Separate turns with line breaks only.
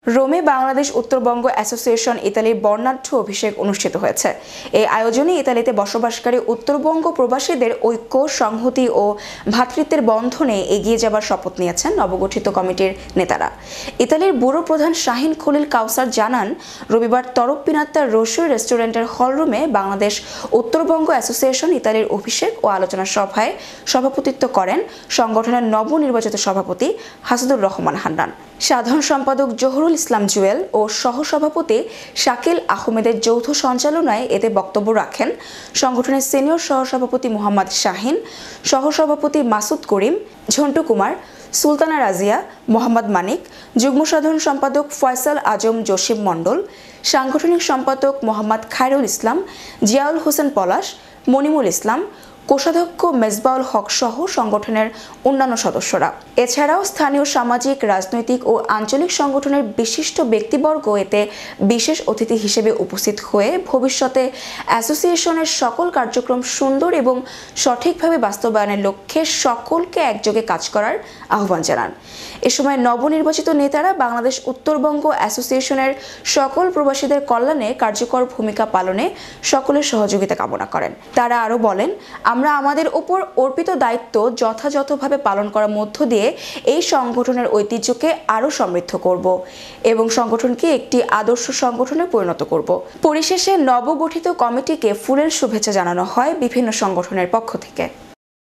রোমে বাংলাদেশ উত্তরবঙ্গ অ্যাসোসিয়েশন ইতালির বর্ণাঢ্য অভিষেক অনুষ্ঠিত হয়েছে। এই আয়োজনে ইতালিতে বসবাসকারী উত্তরবঙ্গ প্রবাসীদের ঐক্য, সংহতি ও ভ্রাতৃত্বের বন্ধনে এগিয়ে যাবার শপথ নিয়েছেন নবগঠিত কমিটির নেতারা। ইতালির ব্যুরো প্রধান শাহিন খলিল কাউসার জানান, রবিবার তরপ্পিনাত্তার রোশোই রেস্টুরেন্টের হলরুমে বাংলাদেশ উত্তরবঙ্গ অ্যাসোসিয়েশন ইতালির অভিষেক ও আলোচনা সভায় সভাপতিত্ব করেন সংগঠনের নবনির্বাচিত সভাপতি হাসাদুর রহমান হান্নান। সাধারণ সম্পাদক জহুরুল ইসলাম জুয়েল ও সহসভাপতি শাকিল আহমেদের যৌথ সঞ্চালনায় এতে বক্তব্য রাখেন সংগঠনের সিনিয়র সহসভাপতি মোহাম্মদ শাহিন, সহসভাপতি মাসুদ করিম, ঝন্টু কুমার, সুলতানা রাজিয়া, মোহাম্মদ মানিক, যুগ্ম সাধারণ সম্পাদক ফয়সাল আজম জসিম মণ্ডল, সাংগঠনিক সম্পাদক মোহাম্মদ খায়রুল ইসলাম, জিয়াউল হোসেন পলাশ, মনিমুল ইসলাম, কোষাধ্যক্ষ মেজবাউল হক সহ সংগঠনের অন্যান্য সদস্যরা। এছাড়াও স্থানীয় সামাজিক, রাজনৈতিক ও আঞ্চলিক সংগঠনের বিশিষ্ট ব্যক্তিবর্গ এতে বিশেষ অতিথি হিসেবে উপস্থিত হয়ে ভবিষ্যতে অ্যাসোসিয়েশনের সকল কার্যক্রম সুন্দর এবং সঠিকভাবে বাস্তবায়নের লক্ষ্যে সকলকে একযোগে কাজ করার আহ্বান জানান। এ সময় নবনির্বাচিত নেতারা বাংলাদেশ উত্তরবঙ্গ অ্যাসোসিয়েশনের সকল প্রবাসীদের কল্যাণে কার্যকর ভূমিকা পালনে সকলের সহযোগিতা কামনা করেন। তারা আরও বলেন, আমরা আমাদের উপর অর্পিত দায়িত্ব যথাযথভাবে পালন করার মধ্য দিয়ে এই সংগঠনের ঐতিহ্যকে আরও সমৃদ্ধ করব এবং সংগঠনকে একটি আদর্শ সংগঠনে পরিণত করব। পরিশেষে নবগঠিত কমিটিকে ফুলের শুভেচ্ছা জানানো হয় বিভিন্ন সংগঠনের পক্ষ থেকে।